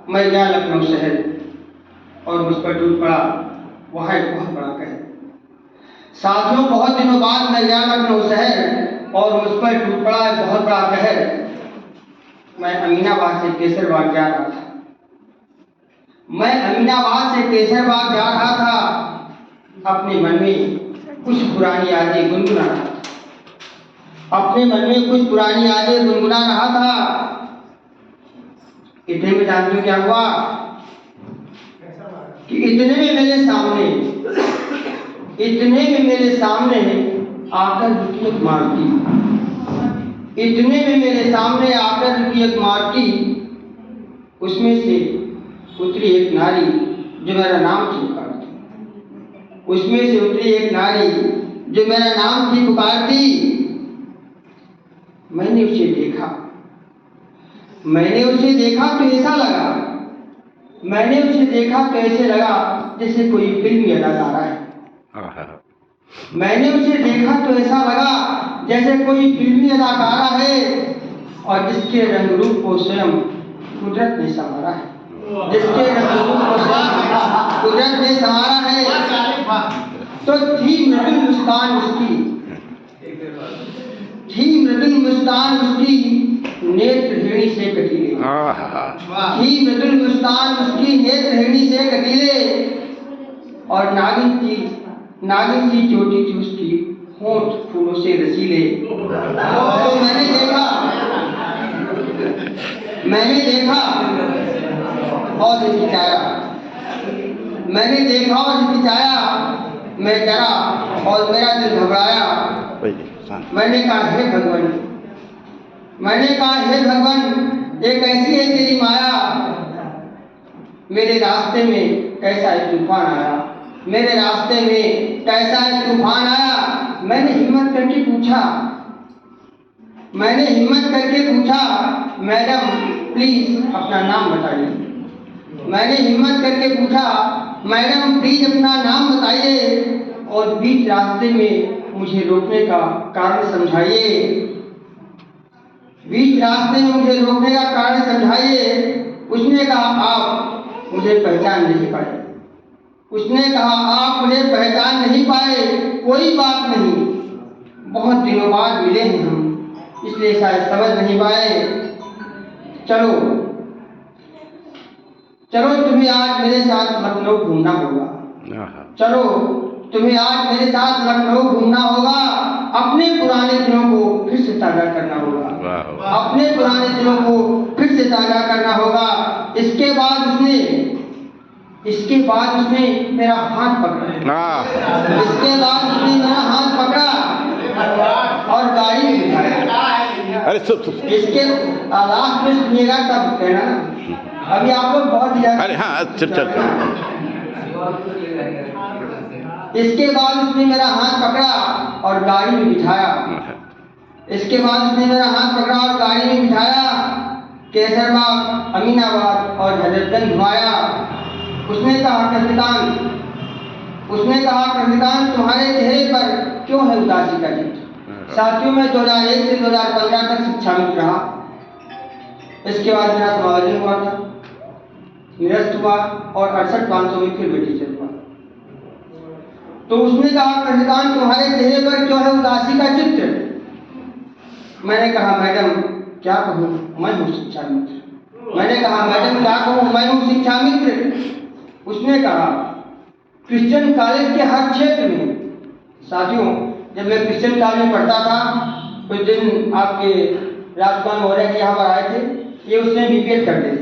मैं गया लखनऊ शहर और मुझ पर टूट पड़ा वहाँ एक बहुत बड़ा कहर। साथियों, बहुत दिनों बाद मैं गया लखनऊ शहर और मुझ पर टूट पड़ा एक बहुत बड़ा कहर। मैं अमीनाबाद से केसरबाग जा रहा था। अपने मन में कुछ पुरानी यादें गुनगुना रहा था। इतने में जानते हो क्या हुआ कि इतने में मेरे सामने आकर रुकी एक मार्टी। उसमें से उतरी एक नारी जो मेरा नाम थी पुकारती। मैंने उसे देखा तो ऐसा लगा जैसे कोई फिल्मी अदाकारा है। और जिसके रंग रूप को स्वयं कुदरत ने संवारा है। तो थी मृदुल मुस्कान उसकी नेत्र हिरणी से कटीले और नागिन की चोटी थी उसकी होंठ फूलों से रसीले। तो मैंने देखा और हिचकिचाया। मैं डरा और मेरा दिल घबराया। मैंने कहा, हे भगवान, एक ऐसी है तेरी माया। मेरे रास्ते में कैसा एक तूफान आया। मैंने हिम्मत करके पूछा, मैडम प्लीज अपना नाम बताइए। और बीच रास्ते में मुझे रोकने का कारण समझाइए। उसने कहा, आप मुझे पहचान नहीं पाए। कोई बात नहीं, बहुत दिनों बाद मिले हैं हम, इसलिए शायद समझ नहीं पाए। चलो तुम्हें आज मेरे साथ लखनऊ घूमना होगा। अपने पुराने दिनों को फिर से ताजा करना होगा। इसके बाद उसने मेरा हाथ पकड़ा और गाड़ी में बिठाया। इसके लास्ट में सुनिएगा तब कहना। अभी आप लोग बहुत चल। इसके बाद उसने मेरा हाथ पकड़ा और गाड़ी में बिठाया। केसरबाग, अमीनाबाद और हजरतगंज घुमाया। उसने कहा, कृतिकांत, तुम्हारे चेहरे पर क्यों है उदासी का चित्र? साथियों, मैं 2001 से 2015 तक शिक्षा मित्र रहा। इसके बाद मेरा समायोजन हुआ था, निरस्त हुआ और 68,500 में फिर भी टीचर हुआ। तो उसने कहा, कृतिकांत, तुम्हारे चेहरे पर क्यों है उदासी का चित्र? मैंने कहा, मैडम क्या कहूँ, मैं हूँ शिक्षा मित्र। उसने कहा, क्रिश्चियन कॉलेज के हर क्षेत्र में। साथियों, जब मैं क्रिश्चियन कॉलेज में पढ़ता था, कुछ दिन आपके राजकुमार मौर्य के यहाँ पर आए थे। ये उसने बीपीएड करते थे।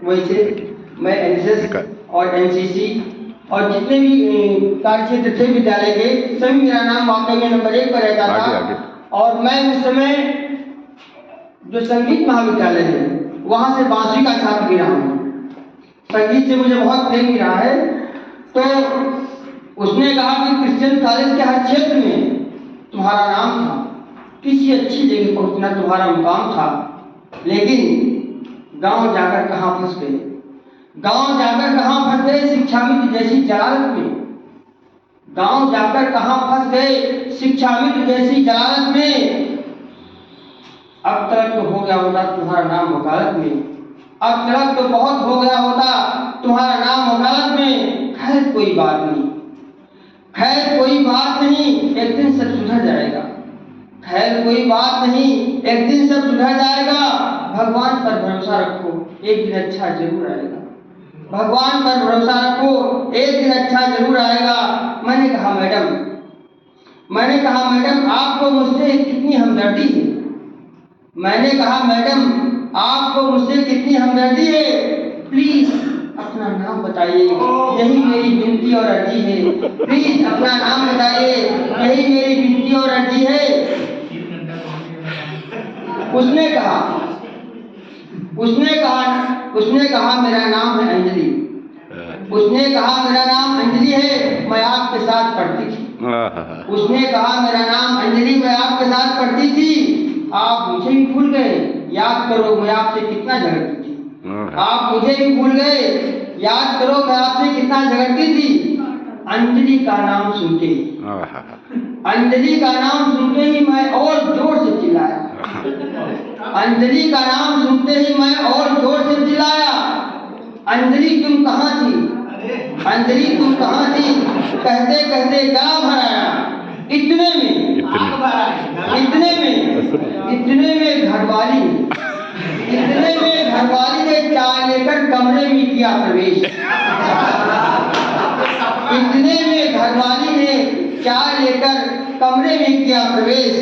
वहीं से मैं एनएसएस और एनसीसी और जितने भी कार्य क्षेत्र थे विद्यालय के, सभी मेरा नाम वाकई में नंबर 1 पर रहता था। और मैं उस समय जो संगीत महाविद्यालय है वहाँ से बांसुरी का छात्र भी रहा हूँ। संगीत से मुझे बहुत प्रेम भी रहा है। तो उसने कहा कि क्रिश्चियन कॉलेज के हर क्षेत्र में तुम्हारा नाम था, किसी अच्छी जगह पहुंचना तुम्हारा मुकाम था, लेकिन गांव जाकर कहाँ फंस गए शिक्षा मित्र जैसी जलालत में। अब तक तो हो गया होता तुम्हारा नाम वकालत में। अब तलक तो बहुत हो गया होता तुम्हारा नाम वकालत में। खैर कोई बात नहीं, खैर कोई बात नहीं, एक दिन सब सुधर जाएगा। खैर कोई बात नहीं, एक दिन सब सुधर जाएगा। भगवान पर भरोसा रखो, एक दिन अच्छा जरूर आएगा। भगवान पर भरोसा रखो, एक दिन अच्छा जरूर आएगा। मैंने कहा मैडम आपको मुझसे कितनी हमदर्दी है। मैंने कहा मैडम आपको मुझसे कितनी हमदर्दी है, प्लीज अपना नाम बताइए, यही मेरी विनती और अर्जी है। प्लीज अपना नाम बताइए, यही मेरी विनती और अर्जी है। उसने कहा मेरा नाम है अंजलि। उसने कहा मेरा नाम अंजलि है, मैं आपके साथ पढ़ती थी। उसने कहा मेरा नाम अंजलि, मैं आपके साथ पढ़ती थी। आप मुझे भी भूल गए, याद करो मैं आपसे कितना झगड़ती थी। आप मुझे भी भूल गए, याद करो मैं आपसे कितना झगड़ती थी। अंजलि का नाम सुनते ही मैं और जोर से चिल्लाया। अंजलि का नाम सुनते ही मैं और जोर से चिल्लाया, अंजलि तुम कहाँ थी, अंजलि तुम कहाँ थी। कहते कहते गला भर आया। इतने में घरवाली ने चाय लेकर कमरे में किया प्रवेश। इतने में घरवाली ने चाय लेकर कमरे में किया प्रवेश।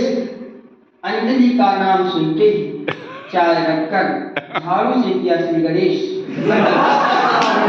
अंजलि का नाम सुनते ही चाय रखकर झाड़ू से किया श्री गणेश।